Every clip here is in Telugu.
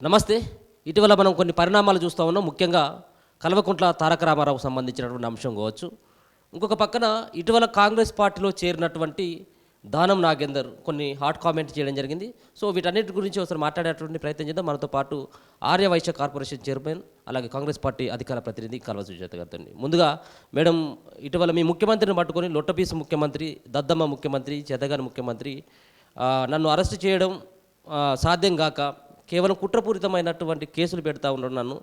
నమస్తే. ఇటీవల మనం కొన్ని పరిణామాలు చూస్తూ ఉన్నాం. ముఖ్యంగా కల్వకుంట్ల తారక రామారావుకు సంబంధించినటువంటి అంశం కావచ్చు. ఇంకొక పక్కన ఇటీవల కాంగ్రెస్ పార్టీలో చేరినటువంటి దానం నాగేందర్ కొన్ని హాట్ కామెంట్ చేయడం జరిగింది. సో వీటన్నిటి గురించి ఒకసారి మాట్లాడేటువంటి ప్రయత్నం చేద్దాం. మనతో పాటు ఆర్య వైశ్య కార్పొరేషన్ చైర్మన్, అలాగే కాంగ్రెస్ పార్టీ అధికార ప్రతినిధి కల్వ సుజాత గారితో. ముందుగా మేడం, ఇటీవల మీ ముఖ్యమంత్రిని పట్టుకొని లొట్టపీసు ముఖ్యమంత్రి, దద్దమ్మ ముఖ్యమంత్రి, చేతగాని ముఖ్యమంత్రి నన్ను అరెస్ట్ చేయడం సాధ్యం కాక కేవలం కుట్రపూరితమైనటువంటి కేసులు పెడతా ఉన్నాడు, నన్ను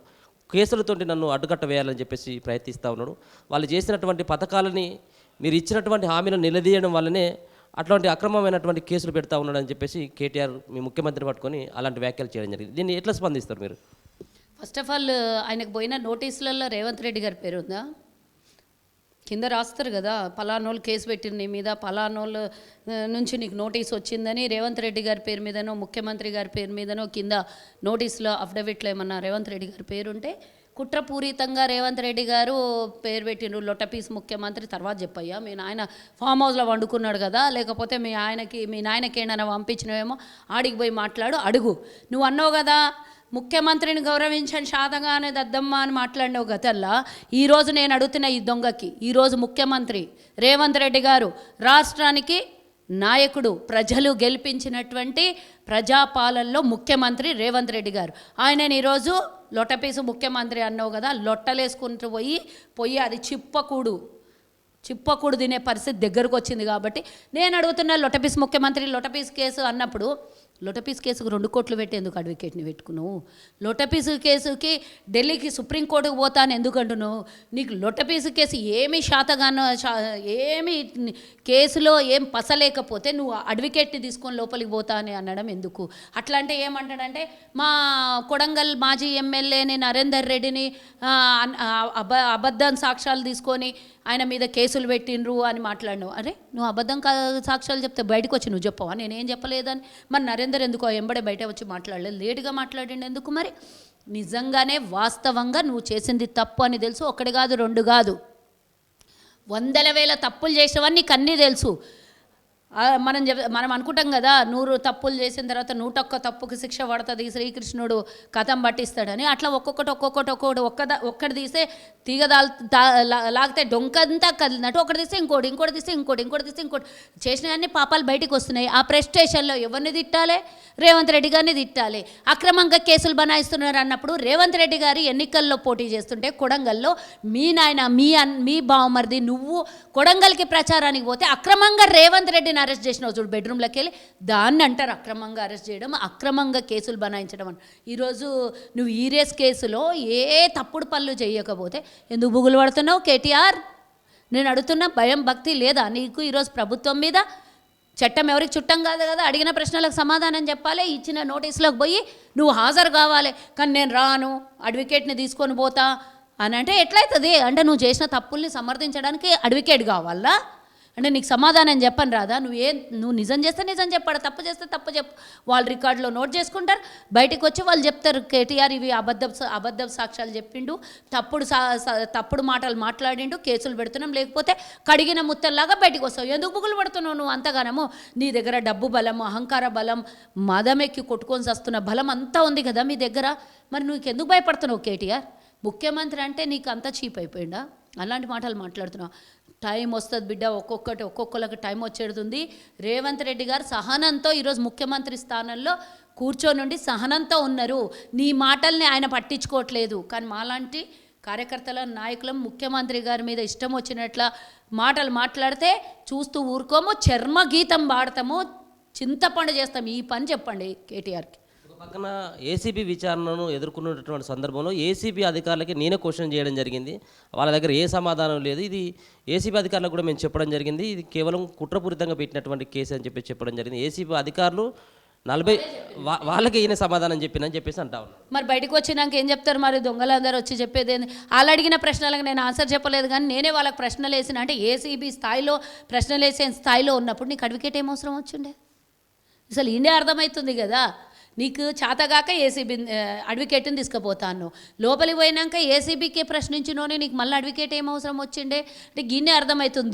కేసులతోటి నన్ను అడ్డుకట్ట వేయాలని చెప్పేసి ప్రయత్నిస్తూ ఉన్నాడు. వాళ్ళు చేసినటువంటి పథకాలని, మీరు ఇచ్చినటువంటి హామీలను నిలదీయడం వల్లనే అట్లాంటి అక్రమమైనటువంటి కేసులు పెడతా ఉన్నాడని చెప్పేసి కేటీఆర్ మీ ముఖ్యమంత్రిని పట్టుకొని అలాంటి వ్యాఖ్యలు చేయడం జరిగింది. దీన్ని ఎట్లా స్పందిస్తారు మీరు? ఫస్ట్ ఆఫ్ ఆల్ ఆయనకు పోయిన నోటీసులలో రేవంత్ రెడ్డి గారి పేరు ఉందా? కింద రాస్తారు కదా, పలానోళ్ళు కేసు పెట్టిన నీ మీద, పలానోళ్ళు నుంచి నీకు నోటీస్ వచ్చిందని రేవంత్ రెడ్డి గారి పేరు మీదనో ముఖ్యమంత్రి గారి పేరు మీదనో కింద నోటీసులో అఫిడవిట్లో ఏమన్నా రేవంత్ రెడ్డి గారి పేరు ఉంటే కుట్రపూరితంగా రేవంత్ రెడ్డి గారు పేరు పెట్టిండ్రు లొట్టపీస్ ముఖ్యమంత్రి. తర్వాత చెప్పయ్యా, మీ నాయన ఫామ్ హౌస్లో వండుకున్నాడు కదా, లేకపోతే మీ నాయనకి ఏమైనా పంపించినవేమో ఆడికి పోయి మాట్లాడు, అడుగు. నువ్వు అన్నావు కదా ముఖ్యమంత్రిని గౌరవించని శాతగానే దద్దమ్మ అని మాట్లాడినావు గతల్లా. ఈరోజు నేను అడుగుతున్న ఈ దొంగకి, ఈరోజు ముఖ్యమంత్రి రేవంత్ రెడ్డి గారు రాష్ట్రానికి నాయకుడు, ప్రజలు గెలిపించినటువంటి ప్రజాపాలనలో ముఖ్యమంత్రి రేవంత్ రెడ్డి గారు. ఆయనని ఈరోజు లొట్టపీసు ముఖ్యమంత్రి అన్నావు కదా, లొట్టలేసుకుంటూ పోయి అది చిప్పకూడు తినే పరిస్థితి దగ్గరకు వచ్చింది. కాబట్టి నేను అడుగుతున్న లొట్టపీస్ ముఖ్యమంత్రి లొట్టపీస్ కేసు అన్నప్పుడు, లొట్టపీస్ కేసుకు 2 కోట్లు పెట్టి ఎందుకు అడ్వకేట్ని పెట్టుకున్నావు? లొట్టపీసు కేసుకి ఢిల్లీకి సుప్రీంకోర్టుకు పోతాను ఎందుకు అంటున్నావు? నీకు లొట్టపీసు కేసు ఏమి ఏమి కేసులో ఏం పసలేకపోతే నువ్వు అడ్వకేట్ని తీసుకొని లోపలికి పోతా అని అనడం ఎందుకు? అట్లా అంటే ఏమంటాడంటే, మా కొడంగల్ మాజీ ఎమ్మెల్యేని నరేందర్ రెడ్డిని అబద్ధం సాక్ష్యాలు తీసుకొని ఆయన మీద కేసులు పెట్టిండ్రు అని మాట్లాడినావు. అరే నువ్వు అబద్ధం సాక్ష్యాలు చెప్తే బయటకు వచ్చి నువ్వు చెప్పవా నేనేం చెప్పలేదని? మరి నరేందర్ ఎందుకో ఎంబడే బయట వచ్చి మాట్లాడలేదు, లేటుగా మాట్లాడిండు ఎందుకు? మరి నిజంగానే వాస్తవంగా నువ్వు చేసింది తప్పు అని తెలుసు. 1 కాదు 2 కాదు, 100,000 తప్పులు చేసినవన్నీ నీకు అన్నీ తెలుసు. మనం అనుకుంటాం కదా 100 తప్పులు చేసిన తర్వాత 101 తప్పుకి శిక్ష పడుతుంది, శ్రీకృష్ణుడు కథం పట్టిస్తాడని. అట్లా ఒక్కటి తీస్తే తీగ లాగితే డొంకంతా కదిలినట్టు ఒకటి తీస్తే ఇంకోటి చేసినవన్నీ పాపాలు బయటికి వస్తున్నాయి. ఆ ప్రెస్టేషన్లో ఎవరిని తిట్టాలి? రేవంత్ రెడ్డి గారిని తిట్టాలి. అక్రమంగా కేసులు బనాయిస్తున్నారు అన్నప్పుడు రేవంత్ రెడ్డి గారు ఎన్నికల్లో పోటీ చేస్తుంటే కొడంగల్లో మీ నాయన మీ బావమరిది నువ్వు కొడంగల్కి ప్రచారానికి పోతే అక్రమంగా రేవంత్ రెడ్డిని అరెస్ట్ చేసినావు చూడు, బెడ్రూమ్లోకి వెళ్ళి. దాన్ని అంటారు అక్రమంగా అరెస్ట్ చేయడం, అక్రమంగా కేసులు బనాయించడం అని. ఈరోజు నువ్వు ఈ రేస్ కేసులో ఏ తప్పుడు పనులు చేయకపోతే ఎందుకు బుగులు పడుతున్నావు కేటీఆర్? నేను అడుగుతున్నా, భయం భక్తి లేదా నీకు ఈరోజు ప్రభుత్వం మీద? చట్టం ఎవరికి చుట్టం కాదు కదా, అడిగిన ప్రశ్నలకు సమాధానం చెప్పాలి. ఇచ్చిన నోటీసులోకి పోయి నువ్వు హాజరు కావాలి. కానీ నేను రాను, అడ్వకేట్ని తీసుకొని పోతా అని అంటే ఎట్లయితుంది? అంటే నువ్వు చేసిన తప్పుల్ని సమర్థించడానికి అడ్వకేట్ కావాలా? అంటే నీకు సమాధానం చెప్పని రాదా? నువ్వు నిజం చేస్తే నిజం చెప్పాడు, తప్పు చేస్తే తప్పు చెప్పు. వాళ్ళు రికార్డులో నోట్ చేసుకుంటారు, బయటకు వచ్చి వాళ్ళు చెప్తారు కేటీఆర్ ఇవి అబద్ధ సాక్ష్యాలు చెప్పిండు, తప్పుడు మాటలు మాట్లాడిండు, కేసులు పెడుతున్నాం, లేకపోతే కడిగిన ముత్తల్లాగా బయటకు వస్తావు. ఎందుకు బుగులు పడుతున్నావు నువ్వు అంతగానము? నీ దగ్గర డబ్బు బలం, అహంకార బలం, మదమెక్కి కొట్టుకొని వస్తున్న బలం అంతా ఉంది కదా మీ దగ్గర. మరి నువ్వు ఎందుకు భయపడుతున్నావు కేటీఆర్? ముఖ్యమంత్రి అంటే నీకు అంతా చీప్ అయిపోయిందా? అలాంటి మాటలు మాట్లాడుతున్నావు. టైం వస్తుంది బిడ్డ, ఒక్కొక్కరికి టైం వచ్చేడుతుంది. రేవంత్ రెడ్డి గారు సహనంతో ఈరోజు ముఖ్యమంత్రి స్థానంలో కూర్చొని సహనంతో ఉన్నారు. నీ మాటల్ని ఆయన పట్టించుకోవట్లేదు. కానీ మాలాంటి కార్యకర్తల నాయకులం ముఖ్యమంత్రి గారి మీద ఇష్టం వచ్చినట్ల మాటలు మాట్లాడితే చూస్తూ ఊరుకోము, చర్మగీతం పాడతాము, చింతపండు చేస్తాం. ఈ పని చెప్పండి కేటీఆర్కి. పక్కన ఏసీబీ విచారణను ఎదుర్కొన్నటువంటి సందర్భంలో ఏసీబీ అధికారులకి నేనే క్వశ్చన్ చేయడం జరిగింది. వాళ్ళ దగ్గర ఏ సమాధానం లేదు. ఇది ఏసీబీ అధికారులకు కూడా మేము చెప్పడం జరిగింది, ఇది కేవలం కుట్రపూరితంగా పెట్టినటువంటి కేసు అని చెప్పడం జరిగింది. ఏసీబీ అధికారులు 40 వాళ్ళకి ఈయన సమాధానం చెప్పినని చెప్పేసి అంటా ఉన్నారు. మరి బయటకు వచ్చినాక ఏం చెప్తారు? మరి దొంగలందరూ వచ్చి చెప్పేది ఏంది? వాళ్ళు అడిగిన ప్రశ్నలకు నేను ఆన్సర్ చెప్పలేదు, కానీ నేనే వాళ్ళకి ప్రశ్నలు వేసిన అంటే ఏసీబీ స్థాయిలో ప్రశ్నలు వేసే స్థాయిలో ఉన్నప్పుడు నీకు అడ్వకేట్ ఏం అవసరం వచ్చిండే? అసలు ఈయనే అర్థమవుతుంది కదా. నీకు చేతగాక ఏసీబీ అడ్వకేట్ని తీసుకుపోతాను. లోపలికి పోయినాక ఏసీబీకే ప్రశ్నించినోనే నీకు మళ్ళీ అడ్వకేట్ ఏం అవసరం వచ్చిండే అంటే గిన్నే అర్థమవుతుంది.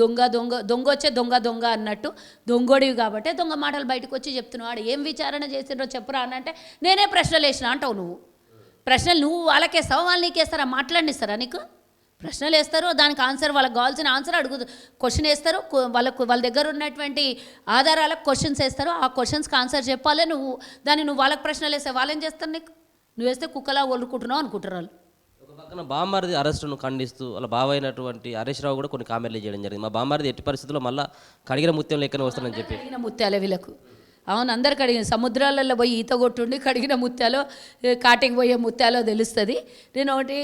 దొంగ వచ్చే దొంగ అన్నట్టు దొంగోడివి కాబట్టి దొంగ మాటలు బయటకు వచ్చి చెప్తున్నావు. ఆడు ఏం విచారణ చేసిండ్రో చెప్పురా అని అంటే నేనే ప్రశ్నలు వేసిన అంటావు. నువ్వు ప్రశ్నలు నువ్వు వాళ్ళకేస్తావా వాళ్ళు నీకేస్తారా? మాట్లాడినిస్తారా నీకు? ప్రశ్నలు వేస్తారు, దానికి ఆన్సర్ వాళ్ళకి కావాల్సిన ఆన్సర్ క్వశ్చన్ వేస్తారు, వాళ్ళ దగ్గర ఉన్నటువంటి ఆధారాలకు క్వశ్చన్స్ వేస్తారు. ఆ క్వశ్చన్స్కి ఆన్సర్ చెప్పాలి. నువ్వు వాళ్ళకి ప్రశ్నలు వేస్తే వాళ్ళు ఏం చేస్తారు? నీకు నువ్వు వేస్తే కుక్కలా ఒలుకుంటున్నావు అనుకుంటారు వాళ్ళు. ఒక పక్కన బామ్మారిది అరెస్టును ఖండిస్తూ వాళ్ళ బావ అయినటువంటి హరీష్ రావు కూడా కొన్ని కామెంట్లు చేయడం జరిగింది. మా బామ్మారిది ఎట్టి పరిస్థితుల్లో మళ్ళీ కడిగిన ముత్యం లెక్కనే వస్తానని చెప్పి. కడిగిన ముత్యాలే వీళ్ళకు. అవును, అందరు కడిగిన సముద్రాలలో పోయి ఈత కొట్టుండి కడిగిన ముత్యాలో కాటికి పోయే ముత్యాలో తెలుస్తుంది. నేను ఒకటి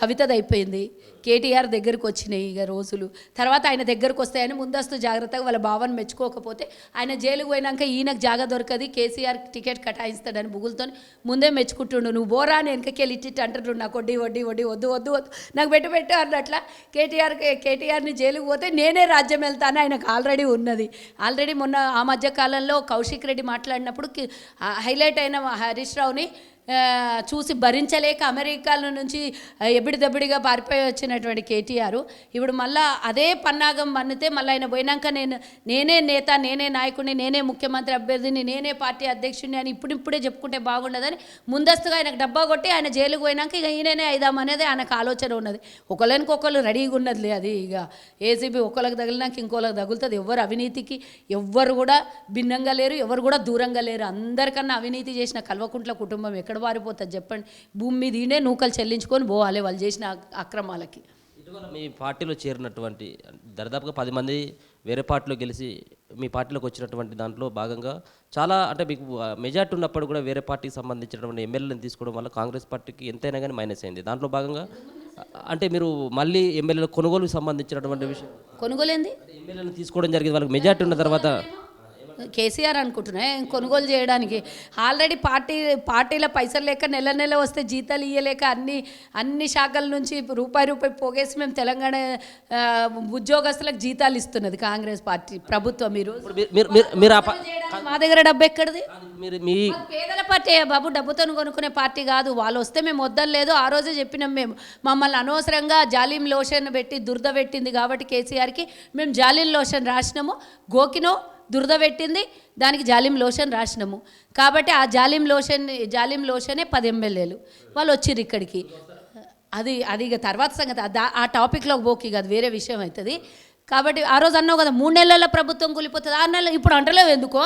కవితది అయిపోయింది, కేటీఆర్ దగ్గరికి వచ్చినాయి ఇక రోజులు. తర్వాత ఆయన దగ్గరకు వస్తాయని ముందస్తు జాగ్రత్తగా వాళ్ళ భావన మెచ్చుకోకపోతే ఆయన జైలుకు పోయినాక ఈయనకు జాగా దొరకది, కేసీఆర్ టికెట్ కటాయిస్తాడని బుగులతో ముందే మెచ్చుకుంటుండు. నువ్వు బోరా అని వెనకకెళ్ళి ఇట్టి అంటుండు, నాకు వడ్డీ వద్దు నాకు పెట్టు అన్నట్లా. కేటీఆర్ని జైలుకు పోతే నేనే రాజ్యం వెళ్తాను ఆయనకు ఆల్రెడీ ఉన్నది. ఆల్రెడీ మొన్న ఆ మధ్య కాలంలో కౌశిక్ రెడ్డి మాట్లాడినప్పుడు హైలైట్ అయిన హరీష్ రావుని చూసి భరించలేక అమెరికాల నుంచి ఎబ్బిడిదబ్బిడిగా పారిపోయి వచ్చినటువంటి కేటీఆర్ ఇప్పుడు మళ్ళీ అదే పన్నాగం మన్నితే మళ్ళీ ఆయన పోయినాక నేనే నేత, నేనే నాయకుడిని, నేనే ముఖ్యమంత్రి అభ్యర్థిని, నేనే పార్టీ అధ్యక్షుడిని అని ఇప్పుడే చెప్పుకుంటే బాగుండదని ముందస్తుగా ఆయనకు డబ్బా కొట్టి ఆయన జైలుకు పోయినాక ఇక ఈయననే అయిదామనేది ఆయనకు ఆలోచన ఉన్నది. ఒకళ్ళనికొకళ్ళు రెడీగా ఉన్నదిలే. అది ఇక ఏసీబీ ఒకళ్ళకి తగిలినాక ఇంకోళ్ళకి తగులుతుంది. ఎవరు అవినీతికి ఎవ్వరు కూడా భిన్నంగా లేరు, ఎవరు కూడా దూరంగా లేరు. అందరికన్నా అవినీతి చేసిన కల్వకుంట్ల కుటుంబం ఎక్కడ వారిపోతుంది చెప్పండి? భూమి మీద ఈయనే నూకలు చెల్లించుకొని పోవాలి వాళ్ళు చేసిన అక్రమాలకి. ఇటీవల మీ పార్టీలో చేరినటువంటి దాదాపుగా 10 మంది వేరే పార్టీలో గెలిచి మీ పార్టీలోకి వచ్చినటువంటి దాంట్లో భాగంగా చాలా అంటే మీకు మెజార్టీ ఉన్నప్పుడు కూడా వేరే పార్టీకి సంబంధించినటువంటి ఎమ్మెల్యేలను తీసుకోవడం వల్ల కాంగ్రెస్ పార్టీకి ఎంతైనా కానీ మైనస్ అయింది. దాంట్లో భాగంగా అంటే మీరు మళ్ళీ ఎమ్మెల్యేల కొనుగోలుకు సంబంధించినటువంటి విషయం కొనుగోలేంది ఎమ్మెల్యేలను తీసుకోవడం జరిగింది. వాళ్ళకి మెజార్టీ ఉన్న తర్వాత కేసీఆర్ అనుకుంటున్నా కొనుగోలు చేయడానికి. ఆల్రెడీ పార్టీల పైసలు లేక నెల వస్తే జీతాలు ఇయ్యలేక అన్ని శాఖల నుంచి రూపాయి పోగేసి మేము తెలంగాణ ఉద్యోగస్తులకు జీతాలు ఇస్తున్నది కాంగ్రెస్ పార్టీ ప్రభుత్వం. మా దగ్గర డబ్బు ఎక్కడిది? పేదల పార్టీ బాబు, డబ్బుతో కొనుక్కునే పార్టీ కాదు. వాళ్ళు వస్తే మేము వద్దలేదు. ఆ రోజే చెప్పినాం మేము. మమ్మల్ని అనవసరంగా జాలిం లోషన్ పెట్టి దురద పెట్టింది కాబట్టి కేసీఆర్కి మేము జాలిం లోషన్ రాసినాము. గోకినో దురద పెట్టింది, దానికి జాలిం లోషన్ రాసినాము కాబట్టి ఆ జాలిం లోషనే 10 ఎమ్మెల్యేలు వాళ్ళు వచ్చిర్రు ఇక్కడికి. అది ఇక తర్వాత సంగతి. ఆ టాపిక్లోకి పోకి కాదు, వేరే విషయం అవుతుంది. కాబట్టి ఆ రోజు అన్నావు కదా 3 నెలల ప్రభుత్వం కూలిపోతుంది, 6 నెలలు ఇప్పుడు అంటలేవు ఎందుకో?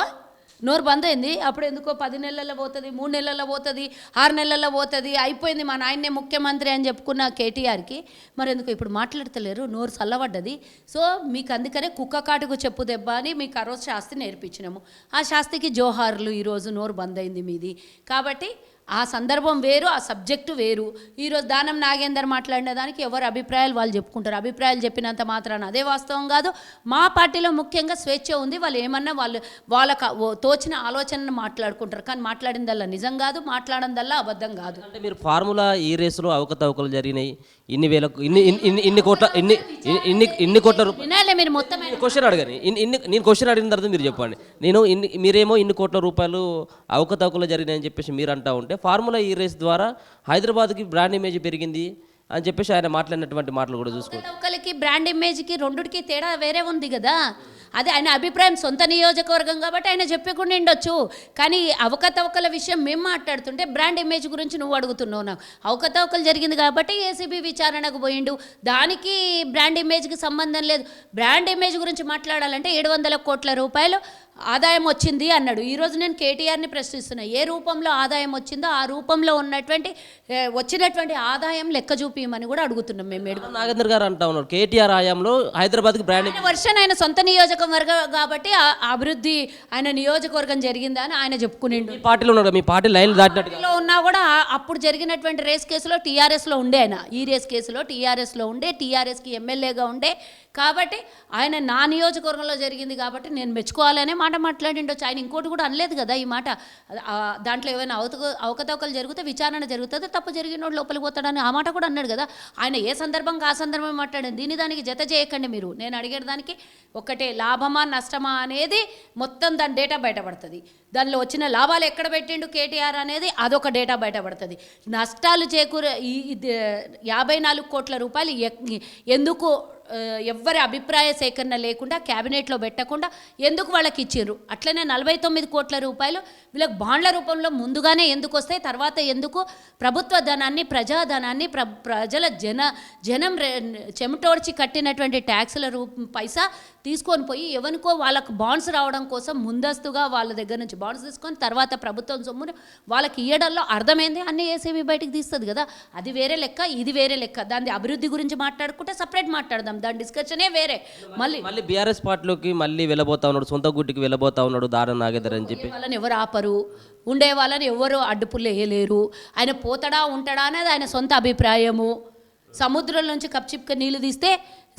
నోరు బంద్ అయింది. అప్పుడు ఎందుకో 10 నెలల్లో పోతుంది, 3 నెలల్లో పోతుంది, 6 నెలల్లో పోతుంది, అయిపోయింది మా నాయన్నే ముఖ్యమంత్రి అని చెప్పుకున్న కేటీఆర్కి మరి ఎందుకు ఇప్పుడు మాట్లాడతలేరు? నోరు చల్లబడ్డది. సో మీకు అందుకనే కుక్క కాటుకు చెప్పు దెబ్బ అని మీకు ఆ రోజు శాస్తి నేర్పించినాము. ఆ శాస్తికి జోహార్లు. ఈరోజు నోరు బంద్ అయింది మీది. కాబట్టి ఆ సందర్భం వేరు, ఆ సబ్జెక్టు వేరు. ఈరోజు దానం నాగేందర్ మాట్లాడిన దానికి ఎవరు అభిప్రాయాలు వాళ్ళు చెప్పుకుంటారు. అభిప్రాయాలు చెప్పినంత మాత్రాన అదే వాస్తవం కాదు. మా పార్టీలో ముఖ్యంగా స్వేచ్ఛ ఉంది. వాళ్ళు ఏమన్నా వాళ్ళకు తోచిన ఆలోచనను మాట్లాడుకుంటారు. కానీ మాట్లాడిందల్లా నిజం కాదు, మాట్లాడిందల్లా అబద్ధం కాదు. అంటే మీరు ఫార్ములా ఈ రేసులో అవకతవకలు జరిగినాయి, ఇన్ని కోట్ల రూపాయలు మీరు మొత్తం క్వశ్చన్ అడగని నేను క్వశ్చన్ అడిగిన తర్వాత మీరు చెప్పండి. మీరేమో ఇన్ని కోట్ల రూపాయలు అవకతవకలు జరిగినాయని చెప్పేసి మీరు అంటా ఉంటే ఫార్ములా ఈ రేస్ ద్వారా హైదరాబాద్కి బ్రాండ్ ఇమేజ్ పెరిగింది అని చెప్పేసి ఆయన మాట్లాడినటువంటి మాటలు కూడా చూసుకోండి. అవకతవకలకి బ్రాండ్ ఇమేజ్కి రెండుకి తేడా వేరే ఉంది కదా. అదే ఆయన అభిప్రాయం, సొంత నియోజకవర్గం కాబట్టి ఆయన చెప్పకుండా ఉండొచ్చు. కానీ అవకతవకల విషయం మేము మాట్లాడుతుంటే బ్రాండ్ ఇమేజ్ గురించి నువ్వు అడుగుతున్నావు. నాకు అవకతవకలు జరిగింది కాబట్టి ఏసీబీ విచారణకు పోయిండు, దానికి బ్రాండ్ ఇమేజ్కి సంబంధం లేదు. బ్రాండ్ ఇమేజ్ గురించి మాట్లాడాలంటే 700 కోట్ల రూపాయలు ఆదాయం వచ్చింది అన్నాడు. ఈరోజు నేను కేటీఆర్ని ప్రశ్నిస్తున్నా, ఏ రూపంలో ఆదాయం వచ్చిందో ఆ రూపంలో వచ్చినటువంటి ఆదాయం లెక్క చూపించమని కూడా అడుగుతున్నాం మేము. నాగేంద్ర గారు అంటా ఉన్నారు కేటీఆర్ హయాంలో హైదరాబాద్కి బ్రాండ్ వర్షన్ ఆయన సొంత నియోజకవర్గం కాబట్టి అభివృద్ధి ఆయన నియోజకవర్గం జరిగిందా అని ఆయన చెప్పుకునేండు. పార్టీలో ఉన్నాడు, మీ పార్టీ లైన్ దాటినట్టుగా ఉన్నా కూడా అప్పుడు జరిగినటువంటి రేస్ కేసులో టీఆర్ఎస్లో ఉండే ఆయన. ఈ రేస్ కేసులో టీఆర్ఎస్లో ఉండే, టీఆర్ఎస్కి ఎమ్మెల్యేగా ఉండే, కాబట్టి ఆయన నా నియోజకవర్గంలో జరిగింది కాబట్టి నేను మెచ్చుకోవాలనే మాట మాట్లాడిండొచ్చు. ఆయన ఇంకోటి కూడా అనలేదు కదా ఈ మాట. దాంట్లో ఏమైనా అవకతవకలు జరిగితే విచారణ జరుగుతుంది, తప్పు జరిగినోడు లోపలికి పోతాడని ఆ మాట కూడా అన్నాడు కదా. ఆయన ఏ సందర్భంగా ఆ సందర్భం మాట్లాడాను. దీని దానికి జత చేయకండి మీరు. నేను అడిగే దానికి ఒకటే, లాభమా నష్టమా అనేది మొత్తం దాని డేటా బయటపడుతుంది. దానిలో వచ్చిన లాభాలు ఎక్కడ పెట్టిండు కేటీఆర్ అనేది అదొక డేటా బయటపడుతుంది. నష్టాలు చేకూర 54 కోట్ల రూపాయలు ఎందుకు ఎవ్వరి అభిప్రాయ సేకరణ లేకుండా క్యాబినెట్లో పెట్టకుండా ఎందుకు వాళ్ళకి ఇచ్చారు? అట్లనే 49 కోట్ల రూపాయలు వీళ్ళకి బాండ్ల రూపంలో ముందుగానే ఎందుకు వస్తాయి, తర్వాత ఎందుకు ప్రభుత్వ ధనాన్ని, ప్రజాధనాన్ని, ప్రజల జనం చెమటోడ్చి కట్టినటువంటి ట్యాక్సుల పైసా తీసుకొని పోయి ఎవరికో వాళ్ళకు బాండ్స్ రావడం కోసం ముందస్తుగా వాళ్ళ దగ్గర నుంచి బాండ్స్ తీసుకొని తర్వాత ప్రభుత్వం సొమ్ముని వాళ్ళకి ఇవ్వడంలో అర్థమైంది. అన్ని ఏసీబీ బయటికి తీస్తుంది కదా. అది వేరే లెక్క, ఇది వేరే లెక్క. దాని అభివృద్ధి గురించి మాట్లాడుకుంటే సపరేట్ మాట్లాడదాం, దాని డిస్కషనే వేరే. మళ్ళీ బీఆర్ఎస్ పార్టీలోకి మళ్ళీ వెళ్ళబోతా ఉన్నాడు, సొంత గుట్టికి వెళ్ళబోతా ఉన్నాడు దానం నాగేందర్ అని చెప్పి. వాళ్ళని ఎవరు ఆపరు, ఉండే వాళ్ళని ఎవరు అడ్డుపుల్లు వేయలేరు. ఆయన పోతాడా ఉంటాడా అనేది ఆయన సొంత అభిప్రాయము. సముద్రం నుంచి కప్చిప్క నీళ్ళు తీస్తే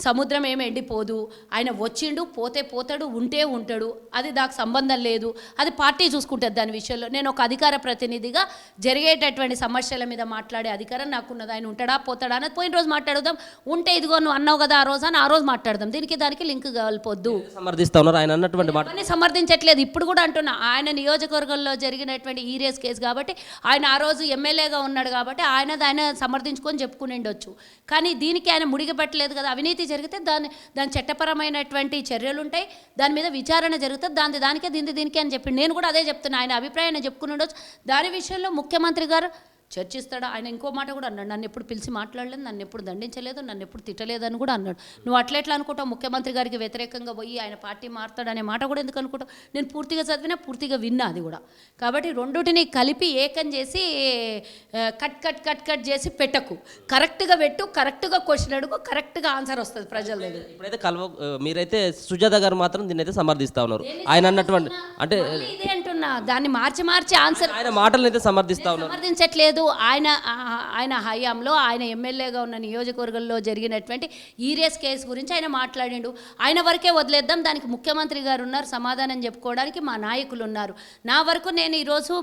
సముద్రం ఏమి ఎండిపోదు. ఆయన వచ్చిండు, పోతే పోతాడు, ఉంటే ఉంటాడు. అది దానికి సంబంధం లేదు. అది పార్టీ చూసుకుంటుంది దాని విషయంలో. నేను ఒక అధికార ప్రతినిధిగా జరిగేటటువంటి సమస్యల మీద మాట్లాడే అధికారం నాకున్నది. ఆయన ఉంటాడా పోతాడా అనేది పోయిన రోజు మాట్లాడుదాం. ఉంటే ఇదిగో నువ్వు అన్నావు కదా ఆ రోజు అని ఆ రోజు మాట్లాడదాం. దీనికి దానికి లింక్ కలపొద్దు. సమర్థిస్తా ఉన్నారు ఆయన అన్నటువంటి మాట. అని సమర్థించట్లేదు. ఇప్పుడు కూడా అంటున్నా, ఆయన నియోజకవర్గంలో జరిగినటువంటి ఈరేస్ కేసు కాబట్టి ఆయన ఆ రోజు ఎమ్మెల్యేగా ఉన్నాడు కాబట్టి ఆయన సమర్థించుకొని చెప్పుకుని ఉండొచ్చు. కానీ దీనికి ఆయన ముడిగపెట్టలేదు కదా. అవినీతి జరిగితే దాని చట్టపరమైనటువంటి చర్యలు ఉంటాయి, దాని మీద విచారణ జరుగుతుంది. దానికే దీనికి అని చెప్పి నేను కూడా అదే చెప్తున్నా. ఆయన అభిప్రాయాన్ని చెప్పుకుని ఉండొచ్చు. దాని విషయంలో ముఖ్యమంత్రి గారు చర్చిస్తాడా? ఆయన ఇంకో మాట కూడా అన్నాడు, నన్ను ఎప్పుడు పిలిచి మాట్లాడలేదు, నన్ను ఎప్పుడు దండించలేదు, నన్ను ఎప్పుడు తిట్టలేదు అని కూడా అన్నాడు. నువ్వు అట్లా అనుకుంటావు ముఖ్యమంత్రి గారికి వ్యతిరేకంగా పోయి ఆయన పార్టీ మారుతాడనే మాట కూడా ఎందుకు అనుకుంటావు? నేను పూర్తిగా చదివినా, పూర్తిగా విన్నా అది కూడా. కాబట్టి రెండుటిని కలిపి ఏకం చేసి కట్ చేసి పెట్టకు. కరెక్ట్గా పెట్టు, కరెక్ట్గా క్వశ్చన్ అడుగు, కరెక్ట్గా ఆన్సర్ వస్తుంది ప్రజల దగ్గర. ఇప్పుడైతే మీరైతే సుజాత గారు మాత్రం దీన్ని అయితే సమర్థిస్తా ఉన్నారు. ఆయన అన్నటువంటి అంటే ఇదే అంటున్నా, దాన్ని మార్చి ఆన్సర్ ఆయన మాటలను అయితే సమర్థిస్తా ఉన్నారు. సమర్థించట్లేదు. ఆయన హయాంలో ఆయన ఎమ్మెల్యేగా ఉన్న నియోజకవర్గంలో జరిగినటువంటి ఈరేస్ కేసు గురించి ఆయన మాట్లాడిండు. ఆయన వరకే వదిలేద్దాం, దానికి ముఖ్యమంత్రి గారు ఉన్నారు, సమాధానం చెప్పుకోవడానికి మా నాయకులు ఉన్నారు. నా వరకు నేను ఈరోజు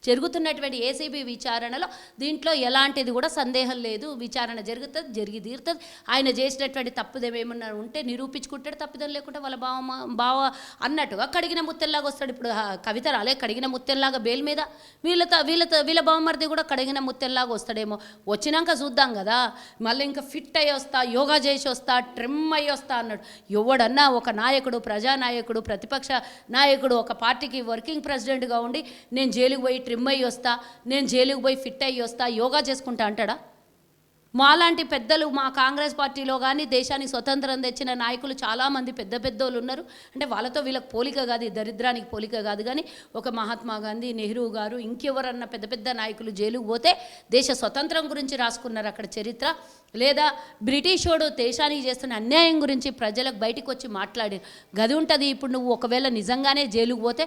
జరుగుతున్నటువంటి ఏసీబీ విచారణలో దీంట్లో ఎలాంటిది కూడా సందేహం లేదు. విచారణ జరిగి తీరుతుంది. ఆయన చేసినటువంటి తప్పుదేమో ఏమన్నా ఉంటే నిరూపించుకుంటాడు, తప్పిదం లేకుంటే వాళ్ళ బావ అన్నట్టుగా కడిగిన ముత్తెల్లాగా వస్తాడు. ఇప్పుడు కవిత రాలే కడిగిన ముత్తెల్లాగా బెయిల్ మీద, వీళ్ళ బావమరిది కూడా కడిగిన ముత్తెల్లాగా వస్తాడేమో. వచ్చినాక చూద్దాం కదా. మళ్ళీ ఇంకా ఫిట్ అయ్యి వస్తా, యోగా చేసి వస్తా, ట్రిమ్ అయ్యి వస్తా అన్నాడు. ఎవడన్నా ఒక నాయకుడు, ప్రజానాయకుడు, ప్రతిపక్ష నాయకుడు, ఒక పార్టీకి వర్కింగ్ ప్రెసిడెంట్గా ఉండి నేను జైలుకు పోయి ట్రిమ్ అయ్యి వస్తా, నేను జైలుకు పోయి ఫిట్ అయ్యి వస్తా, యోగా చేసుకుంటా అంటాడా? మాలాంటి పెద్దలు, మా కాంగ్రెస్ పార్టీలో కానీ దేశానికి స్వతంత్రం తెచ్చిన నాయకులు చాలామంది పెద్దోళ్ళు ఉన్నారు. అంటే వాళ్ళతో వీళ్ళకి పోలిక కాదు, దరిద్రానికి పోలిక కాదు. కానీ ఒక మహాత్మా గాంధీ, నెహ్రూ గారు, ఇంకెవరన్నా పెద్ద నాయకులు జైలుకు పోతే దేశ స్వతంత్రం గురించి రాసుకున్నారు అక్కడ చరిత్ర. లేదా బ్రిటిషోడు దేశానికి చేస్తున్న అన్యాయం గురించి ప్రజలకు బయటకు వచ్చి మాట్లాడి గది ఉంటుంది. ఇప్పుడు నువ్వు ఒకవేళ నిజంగానే జైలుకు పోతే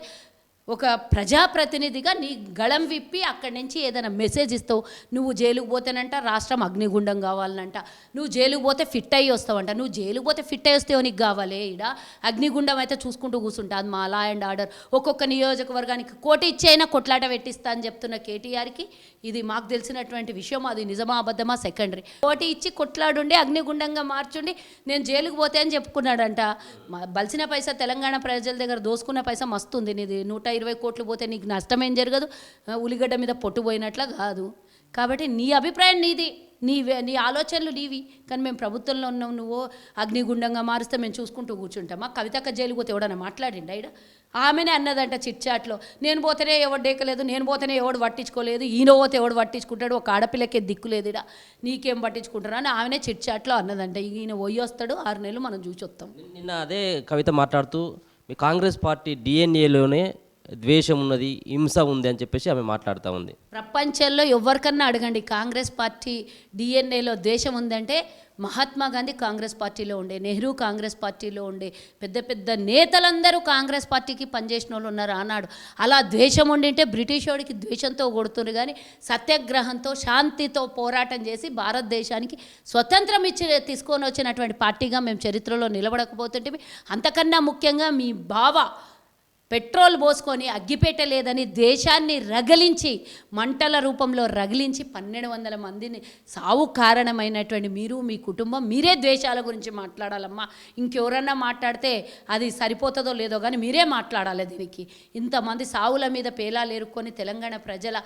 ఒక ప్రజాప్రతినిధిగా నీ గళం విప్పి అక్కడి నుంచి ఏదైనా మెసేజ్ ఇస్తావు. నువ్వు జైలుకు పోతేనంట రాష్ట్రం అగ్నిగుండం కావాలనంట, నువ్వు జైలుకు పోతే ఫిట్ అయ్యి వస్తావంట. నువ్వు జైలుకు పోతే ఫిట్ అయ్యి వస్తావు, నీకు కావాలి. ఈడ అగ్నిగుండం అయితే చూసుకుంటూ కూర్చుంటా. అది మా లా అండ్ ఆర్డర్. ఒక్కొక్క నియోజకవర్గానికి కోటి ఇచ్చైనా కొట్లాట పెట్టిస్తా అని చెప్తున్న కేటీఆర్కి ఇది మాకు తెలిసినటువంటి విషయం. అది నిజమా అబద్ధమా సెకండరీ. కోటి ఇచ్చి కొట్లాడుండి అగ్నిగుండంగా మార్చుండి నేను జైలుకు పోతే అని చెప్పుకున్నాడంట. బలిసిన పైసా తెలంగాణ ప్రజల దగ్గర దోసుకున్న పైసా మస్తుంది. నీది 120 కోట్లు పోతే నీకు నష్టమేం జరగదు, ఉల్లిగడ్డ మీద పొట్టు పోయినట్లా కాదు. కాబట్టి నీ అభిప్రాయం నీది, నీ ఆలోచనలు నీవి. కానీ మేము ప్రభుత్వంలో ఉన్నాం, నువ్వు అగ్నిగుండంగా మారుస్తే మేము చూసుకుంటూ కూర్చుంటామా? కవితక్క జైలు పోతే ఎవడన్నా మాట్లాడిండా? ఈడ ఆమెనే అన్నదంట చిట్చాట్లో, నేను పోతేనే ఎవడు డేకలేదు, నేను పోతేనే ఎవడు పట్టించుకోలేదు, ఈయన పోతే ఎవడు పట్టించుకుంటాడు, ఒక ఆడపిల్లకే దిక్కులేదు ఇడ, నీకేం పట్టించుకుంటారు అని ఆమెనే చిట్చాట్లో అన్నదంట. ఈయన పోయి వస్తాడు, 6 నెలలు మనం చూసి వస్తాం. నిన్న అదే కవిత మాట్లాడుతూ మీ కాంగ్రెస్ పార్టీ డిఎన్ఏలోనే ద్వేషం ఉన్నది, హింస ఉంది అని చెప్పేసి ఆమె మాట్లాడుతూ ఉంది. ప్రపంచంలో ఎవరికన్నా అడగండి, కాంగ్రెస్ పార్టీ డిఎన్ఏలో ద్వేషం ఉందంటే మహాత్మా గాంధీ కాంగ్రెస్ పార్టీలో ఉండే, నెహ్రూ కాంగ్రెస్ పార్టీలో ఉండే, పెద్ద పెద్ద నేతలందరూ కాంగ్రెస్ పార్టీకి పనిచేసిన వాళ్ళు ఉన్నారు ఆనాడు. అలా ద్వేషం ఉండింటే బ్రిటిష్ వాడికి ద్వేషంతో కొడుతున్నారు, కానీ సత్యాగ్రహంతో శాంతితో పోరాటం చేసి భారతదేశానికి స్వతంత్రం తీసుకొని వచ్చినటువంటి పార్టీగా మేము చరిత్రలో నిలబడకపోతుంటే, అంతకన్నా ముఖ్యంగా మీ బావ పెట్రోల్ పోసుకొని అగ్గిపేట లేదని దేశాన్ని రగిలించి మంటల రూపంలో రగిలించి 1200 మందిని సావు కారణమైనటువంటి మీరు, మీ కుటుంబం, మీరే ద్వేషాల గురించి మాట్లాడాలమ్మా. ఇంకెవరన్నా మాట్లాడితే అది సరిపోతుందో లేదో కానీ మీరే మాట్లాడాలి. దీనికి ఇంతమంది సావుల మీద పేలాలు ఏరుకొని తెలంగాణ ప్రజల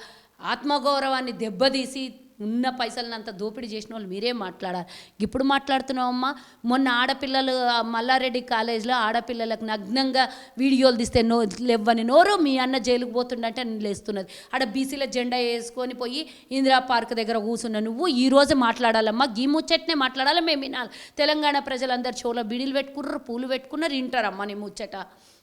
ఆత్మగౌరవాన్ని దెబ్బతీసి ఉన్న పైసలనంత దోపిడీ చేసిన వాళ్ళు మీరే మాట్లాడాలి. ఇప్పుడు మాట్లాడుతున్నామమ్మా. మొన్న ఆడపిల్లలు మల్లారెడ్డి కాలేజ్లో ఆడపిల్లలకు నగ్నంగా వీడియోలు తీస్తే లేవని నోరు మీ అన్న జైలుకు పోతుండంటే లేస్తున్నది. ఆడ బీసీల జెండా వేసుకొని పోయి ఇందిరా పార్క్ దగ్గర కూర్చున్న నువ్వు ఈరోజు మాట్లాడాలమ్మా. గీ ముచ్చటనే మాట్లాడాలి, మేము వినాలి. తెలంగాణ ప్రజలందరూ చెవులో బీడీలు పెట్టుకున్నారు, పూలు పెట్టుకున్నారు, వింటారమ్మా నీ ముచ్చట.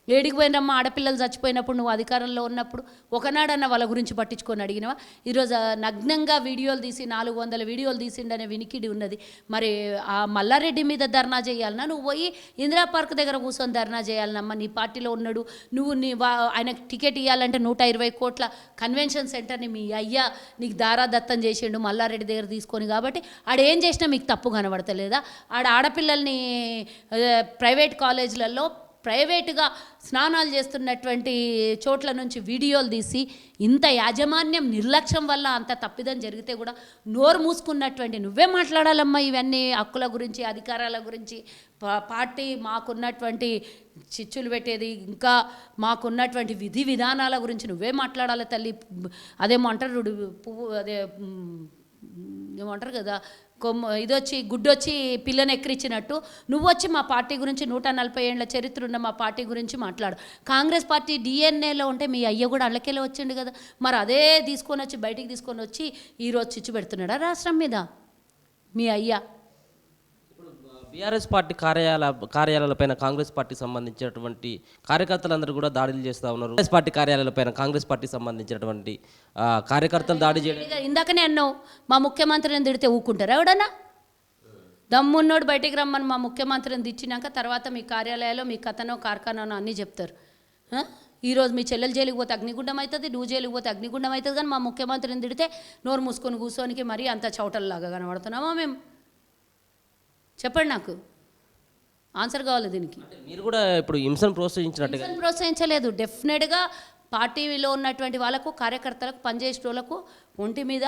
ఏడికి పోయినమ్మా? ఆడపిల్లలు చచ్చిపోయినప్పుడు నువ్వు అధికారంలో ఉన్నప్పుడు ఒకనాడన్న వాళ్ళ గురించి పట్టించుకొని అడిగినవా? ఈరోజు నగ్నంగా వీడియోలు తీసి 400 వీడియోలు తీసిండనే వినికిడి ఉన్నది. మరి ఆ మల్లారెడ్డి మీద ధర్నా చేయాలన్నా, నువ్వు పోయి ఇందిరా పార్క్ దగ్గర కూర్చొని ధర్నా చేయాలన్నమ్మా. నీ పార్టీలో ఉన్నాడు, నువ్వు ఆయనకు టికెట్ ఇవ్వాలంటే 120 కోట్ల కన్వెన్షన్ సెంటర్ని మీ అయ్యా నీకు దారాదత్తం చేసిండు మల్లారెడ్డి దగ్గర తీసుకొని. కాబట్టి ఆడేం చేసినా మీకు తప్పు కనబడతలేదా? ఆడపిల్లల్ని ప్రైవేట్ కాలేజీలలో ప్రైవేటుగా స్నానాలు చేస్తున్నటువంటి చోట్ల నుంచి వీడియోలు తీసి ఇంత యాజమాన్యం నిర్లక్ష్యం వల్ల అంత తప్పిదం జరిగితే కూడా నోరు మూసుకున్నటువంటి నువ్వే మాట్లాడాలమ్మా. ఇవన్నీ హక్కుల గురించి, అధికారాల గురించి, పార్టీ మాకున్నటువంటి చిచ్చులు పెట్టేది, ఇంకా మాకున్నటువంటి విధి విధానాల గురించి నువ్వే మాట్లాడాలి తల్లి. అదేమో అంటారు పువ్వు, అదే ఏమంటారు కదా, ఇదొచ్చి గుడ్డొచ్చి పిల్లని ఎక్కిరించినట్టు నువ్వు వచ్చి మా పార్టీ గురించి 140 ఏళ్ల చరిత్ర ఉన్న మా పార్టీ గురించి మాట్లాడు. కాంగ్రెస్ పార్టీ డిఎన్ఏలో ఉంటే మీ అయ్య కూడా అళ్ళకెళ్ళి వచ్చిండు కదా. మరి అదే తీసుకొని వచ్చి బయటికి తీసుకొని వచ్చి ఈరోజు చిచ్చు పెడుతున్నాడా రాష్ట్రం మీద మీ అయ్య? బీఆర్ఎస్ పార్టీ కార్యాలయాలపైన కాంగ్రెస్ పార్టీకి సంబంధించినటువంటి కార్యకర్తలందరూ కూడా దాడులు చేస్తూ ఉన్నారు. బీఆర్ఎస్ పార్టీ కార్యాలయాలపైన కాంగ్రెస్ పార్టీకి సంబంధించినటువంటి కార్యకర్తలు దాడి చేయడం. ఇందాకనే అన్నావు మా ముఖ్యమంత్రిని తిడితే ఊరుకుంటారా ఎవడన్నా? దమ్మున్నోడు బయటికి రమ్మని మా ముఖ్యమంత్రిని తెచ్చినాక తర్వాత మీ కార్యాలయాల్లో మీ కథనో కార్ఖానానో అన్నీ చెప్తారు. ఈరోజు మీ చెల్లెలు జైలుకి పోతే అగ్నిగుండం అవుతుంది, నువ్వు జైలుకి పోతే అగ్నిగుండం అవుతుంది, కానీ మా ముఖ్యమంత్రిని తిడితే నోరు మూసుకొని కూర్చోనికి మరీ అంత చౌటల్లాగా కనబడుతున్నామా మేము? చెప్పండి, నాకు ఆన్సర్ కావాలి దీనికి. మీరు కూడా ఇప్పుడు హింసను ప్రోత్సహించినట్టుగా? ప్రోత్సహించలేదు. డెఫినెట్గా పార్టీలో ఉన్నటువంటి వాళ్ళకు, కార్యకర్తలకు, పనిచేసే వాళ్ళకు ఒంటి మీద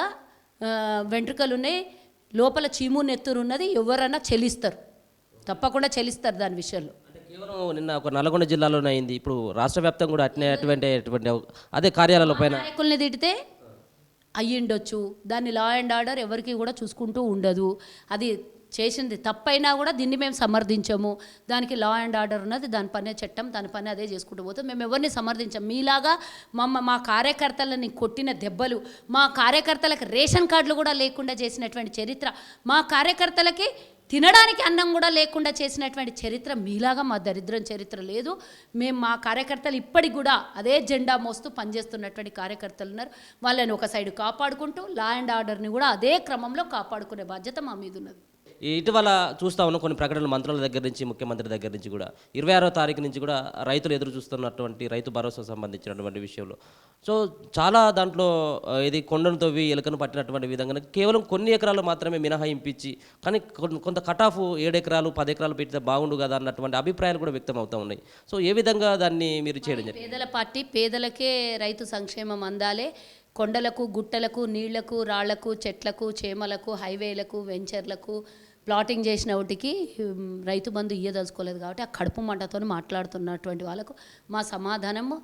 వెంట్రుకలు ఉన్నాయి, లోపల చీము నెత్తురు ఉన్నది. ఎవరన్నా చెల్లిస్తారు, తప్పకుండా చెల్లిస్తారు దాని విషయంలో. కేవలం నిన్న ఒక నల్గొండ జిల్లాలోనే అయింది, ఇప్పుడు రాష్ట్ర వ్యాప్తంగా కూడా అటువంటి అదే కార్యాలయాల పైన నాయకుల్ని తిడితే అయ్యిండొచ్చు. దాన్ని లా అండ్ ఆర్డర్ ఎవరికి కూడా చూసుకుంటూ ఉండదు. అది చేసింది తప్పైనా కూడా దీన్ని మేము సమర్థించము. దానికి లా అండ్ ఆర్డర్ ఉన్నది, దాని పనే చట్టం, దాని పని అదే చేసుకుంటూ పోతాం. మేము ఎవరిని సమర్థించాం. మీలాగా మా కార్యకర్తలని కొట్టిన దెబ్బలు, మా కార్యకర్తలకు రేషన్ కార్డులు కూడా లేకుండా చేసినటువంటి చరిత్ర, మా కార్యకర్తలకి తినడానికి అన్నం కూడా లేకుండా చేసినటువంటి చరిత్ర మీలాగా మా దరిద్రం చరిత్ర లేదు. మేము మా కార్యకర్తలు ఇప్పటికి కూడా అదే జెండా మోస్తూ పనిచేస్తున్నటువంటి కార్యకర్తలు ఉన్నారు. వాళ్ళని ఒక సైడు కాపాడుకుంటూ లా అండ్ ఆర్డర్ని కూడా అదే క్రమంలో కాపాడుకునే బాధ్యత మా మీద ఉన్నది. ఇటీవల చూస్తూ ఉన్న కొన్ని ప్రకటనలు మంత్రుల దగ్గర నుంచి, ముఖ్యమంత్రి దగ్గర నుంచి కూడా 26వ తారీఖు నుంచి కూడా రైతులు ఎదురు చూస్తున్నటువంటి రైతు భరోసా సంబంధించినటువంటి విషయంలో సో చాలా దాంట్లో ఇది కొండను తవ్వి ఎలుకను పట్టినటువంటి విధంగా కేవలం కొన్ని ఎకరాలు మాత్రమే మినహాయింపించి, కానీ కొంత కటాఫ్ 7 ఎకరాలు 10 ఎకరాలు పెడితే బాగుండు కదా అన్నటువంటి అభిప్రాయాలు కూడా వ్యక్తం అవుతూ ఉన్నాయి. సో ఏ విధంగా దాన్ని మీరు చేయడం జరిగింది? పేదల పార్టీ, పేదలకే రైతు సంక్షేమం అందాలే. కొండలకు, గుట్టలకు, నీళ్లకు, రాళ్లకు, చెట్లకు, చేమలకు, హైవేలకు, వెంచర్లకు ప్లాటింగ్ చేసిన వాటికి రైతు బంధు ఇయ్యదలుచుకోలేదు. కాబట్టి ఆ కడుపు మంటతో మాట్లాడుతున్నటువంటి వాళ్ళకు మా సమాధానము,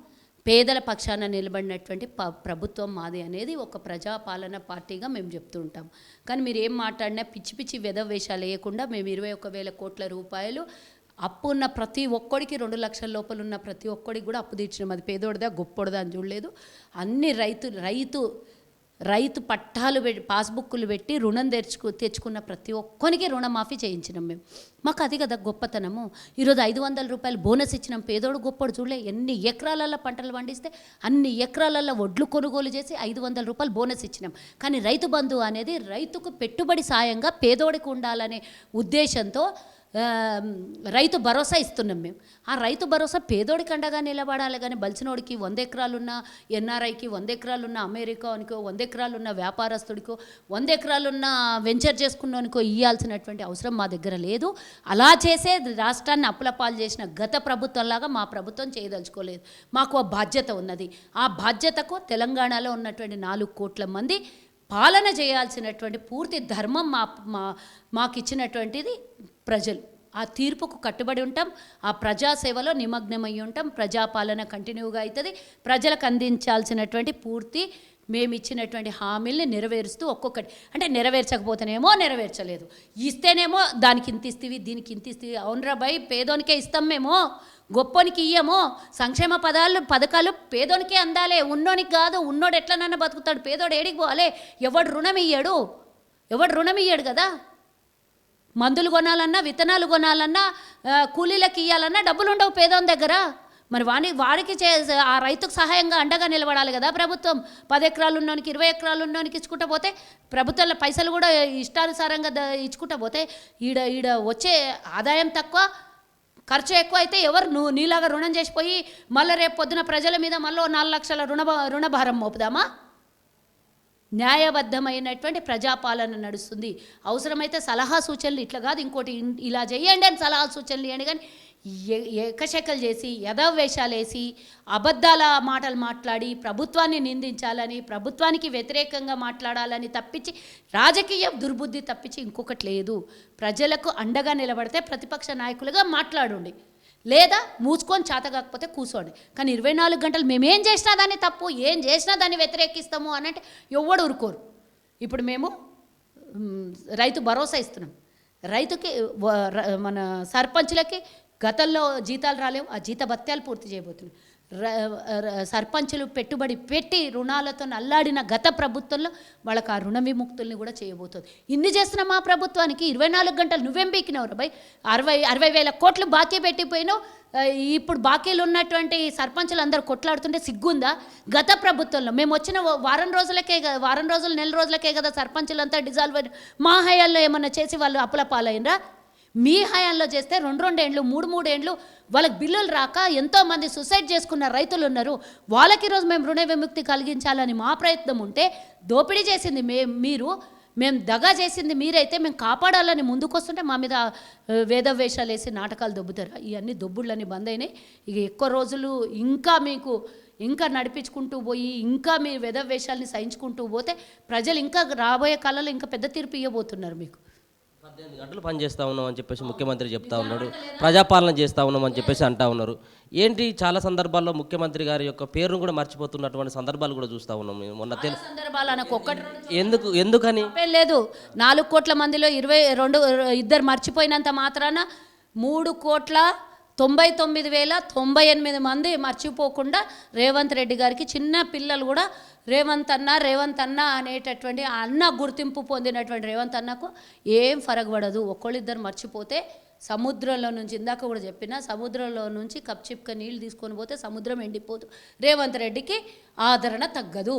పేదల పక్షాన నిలబడినటువంటి ప్రభుత్వం మాది అనేది ఒక ప్రజాపాలన పార్టీగా మేము చెప్తూ ఉంటాం. కానీ మీరు ఏం మాట్లాడినా పిచ్చి పిచ్చి వేషాలు వేయకుండా మేము 21,000 కోట్ల రూపాయలు అప్పు ఉన్న ప్రతి ఒక్కడికి, 2 లక్షల లోపల ఉన్న ప్రతి ఒక్కడికి కూడా అప్పు తీర్చినాం. అది పేదోడిదా గొప్పోడిదా అని చూడలేదు. అన్ని రైతు పట్టాలు పెట్టి పాస్బుక్లు పెట్టి రుణం తెచ్చుకున్న ప్రతి ఒక్కరికి రుణమాఫీ చేయించినాం మేము. మాకు అది కదా గొప్పతనము. ఈరోజు 500 రూపాయలు బోనస్ ఇచ్చినాం. పేదోడు గొప్పడు చూడలే, ఎన్ని ఎకరాలలో పంటలు పండిస్తే అన్ని ఎకరాలలో వడ్లు కొనుగోలు చేసి 500 రూపాయలు బోనస్ ఇచ్చినాం. కానీ రైతు బంధు అనేది రైతుకు పెట్టుబడి సాయంగా పేదోడికి ఉండాలనే ఉద్దేశంతో రైతు భరోసా ఇస్తున్నాం మేము. ఆ రైతు భరోసా పేదోడికి అండగా నిలబడాలి, కానీ బలిసినోడికి 100 ఎకరాలున్న ఎన్ఆర్ఐకి, 100 ఎకరాలున్న అమెరికానికో, 100 ఎకరాలున్న వ్యాపారస్తుడికో, 100 ఎకరాలున్న వెంచర్ చేసుకున్నోనికో ఇవ్వాల్సినటువంటి అవసరం మా దగ్గర లేదు. అలా చేసే రాష్ట్రాన్ని అప్పులపాలు చేసిన గత ప్రభుత్వంలాగా మా ప్రభుత్వం చేయదలుచుకోలేదు. మాకు ఆ బాధ్యత ఉన్నది. ఆ బాధ్యతకు తెలంగాణలో ఉన్నటువంటి 4 కోట్ల మంది పాలన చేయాల్సినటువంటి పూర్తి ధర్మం మాకు ఇచ్చినటువంటిది ప్రజలు. ఆ తీర్పుకు కట్టుబడి ఉంటాం. ఆ ప్రజాసేవలో నిమగ్నమై ఉంటాం. ప్రజాపాలన కంటిన్యూగా అవుతుంది. ప్రజలకు అందించాల్సినటువంటి పూర్తి మేము ఇచ్చినటువంటి హామీల్ని నెరవేరుస్తూ ఒక్కొక్కటి, అంటే నెరవేర్చకపోతేనేమో నెరవేర్చలేదు, ఇస్తేనేమో దానికి ఇంత ఇస్తీవి, దీనికి ఇంత ఇస్తీవి. అవునరా భయ్, పేదోనికే ఇస్తాం మేము, గొప్పోనికి ఇయ్యమో. సంక్షేమ పథకాలు పేదోనికే అందాలే, ఉన్నోనికి కాదు. ఉన్నోడు ఎట్లనన్నా బతుకుతాడు, పేదోడు ఏడికి పోవాలే. ఎవడు రుణం ఇయ్యాడు కదా. మందులు కొనాలన్నా, విత్తనాలు కొనాలన్నా, కూలీలకు ఇవ్వాలన్నా డబ్బులు ఉండవు పేదోని దగ్గర. మరి వాడికి ఆ రైతుకు సహాయంగా అండగా నిలబడాలి కదా ప్రభుత్వం. 10 ఎకరాలు ఉన్నోనికి, 20 ఎకరాలు ఉన్నోనికి ఇచ్చుకుంటా పోతే, ప్రభుత్వాల పైసలు కూడా ఇష్టానుసారంగా ఇచ్చుకుంటా పోతే ఈడ వచ్చే ఆదాయం తక్కువ, ఖర్చు ఎక్కువ అయితే ఎవరు నీలాగా రుణం చేసిపోయి మళ్ళీ రేపు పొద్దున ప్రజల మీద మళ్ళీ 4 లక్షల రుణభారం మోపుదామా? న్యాయబద్ధమైనటువంటి ప్రజాపాలన నడుస్తుంది. అవసరమైతే సలహా సూచనలు, ఇట్లా కాదు ఇంకోటి ఇలా చేయండి అని సలహా సూచనలు ఇవ్వండి, కానీ ఏకశకలు చేసి యథావేషాలు వేసి అబద్ధాల మాటలు మాట్లాడి ప్రభుత్వాన్ని నిందించాలని, ప్రభుత్వానికి వ్యతిరేకంగా మాట్లాడాలని తప్పించి, రాజకీయ దుర్బుద్ధి తప్పించి ఇంకొకటి లేదు. ప్రజలకు అండగా నిలబడితే ప్రతిపక్ష నాయకులుగా మాట్లాడండి, లేదా మూసుకొని చేత కాకపోతే కూర్చోండి. కానీ 24 గంటలు మేమేం చేసినా దాన్ని తప్పు, ఏం చేసినా దాన్ని వ్యతిరేకిస్తాము అని అంటే ఎవడు ఊరుకోరు. ఇప్పుడు మేము రైతు భరోసా ఇస్తున్నాం. రైతుకి, మన సర్పంచులకి గతంలో జీతాలు రాలేవు, ఆ జీత భత్యాలు పూర్తి చేయబోతున్నాం. సర్పంచులు పెట్టుబడి పెట్టి రుణాలతో అల్లాడిన గత ప్రభుత్వంలో వాళ్ళకి ఆ రుణ విముక్తుల్ని కూడా చేయబోతుంది. ఇన్ని చేస్తున్న మా ప్రభుత్వానికి 24 గంటలు నువ్వేం బీకినావు బాయ్? 60,000 కోట్లు బాకీ పెట్టిపోయినావు. ఇప్పుడు బాకీలు ఉన్నటువంటి సర్పంచులు అందరూ కొట్లాడుతుంటే సిగ్గుందా? గత ప్రభుత్వంలో మేము వచ్చిన వారం రోజులు నెల రోజులకే కదా సర్పంచులంతా డిజాల్వ్. మా హయాంలో ఏమన్నా చేసి వాళ్ళు అప్పుల పాలైనరా? మీ హయాంలో చేస్తే 2 ఏండ్లు 3 ఏండ్లు వాళ్ళకి బిల్లులు రాక ఎంతోమంది సూసైడ్ చేసుకున్న రైతులు ఉన్నారు. వాళ్ళకి ఈరోజు మేము రుణ విముక్తి కలిగించాలని మా ప్రయత్నం ఉంటే, దోపిడీ చేసింది మేము దగా చేసింది మీరైతే, మేము కాపాడాలని ముందుకొస్తుంటే మా మీద వేషాలు వేసి నాటకాలు దొబ్బుతారు. ఇవన్నీ దొబ్బుళ్ళని బంద్ అయినాయి. ఇక ఎక్కువ రోజులు ఇంకా నడిపించుకుంటూ పోయి, ఇంకా మీ వేషాలని సహించుకుంటూ పోతే ప్రజలు ఇంకా రాబోయే కాలంలో ఇంకా పెద్ద తీర్పు ఇవ్వబోతున్నారు. మీకు 18 గంటలు పని చేస్తూ ఉన్నాం అని చెప్పేసి ముఖ్యమంత్రి చెప్తా ఉన్నాడు. ప్రజాపాలన చేస్తూ ఉన్నాం అని చెప్పేసి అంటా ఉన్నారు. ఏంటి, చాలా సందర్భాల్లో ముఖ్యమంత్రి గారి యొక్క పేరును కూడా మర్చిపోతున్నటువంటి సందర్భాలు కూడా చూస్తూ ఉన్నాం. మొన్న సందర్భాలు అనకు ఎందుకని లేదు. 4 కోట్ల మందిలో 2 మర్చిపోయినంత మాత్రాన 3,99,098 మంది మర్చిపోకుండా రేవంత్ రెడ్డి గారికి చిన్న పిల్లలు కూడా రేవంత్ అన్న అనేటటువంటి అన్న గుర్తింపు పొందినటువంటి రేవంత్ అన్నకు ఏం ఫరకపడదు. ఒకళ్ళిద్దరు మర్చిపోతే సముద్రంలో నుంచి, ఇందాక కూడా చెప్పిన, సముద్రంలో నుంచి కప్చిప్క నీళ్ళు తీసుకొని పోతే సముద్రం ఎండిపోదు. రేవంత్ రెడ్డికి ఆదరణ తగ్గదు.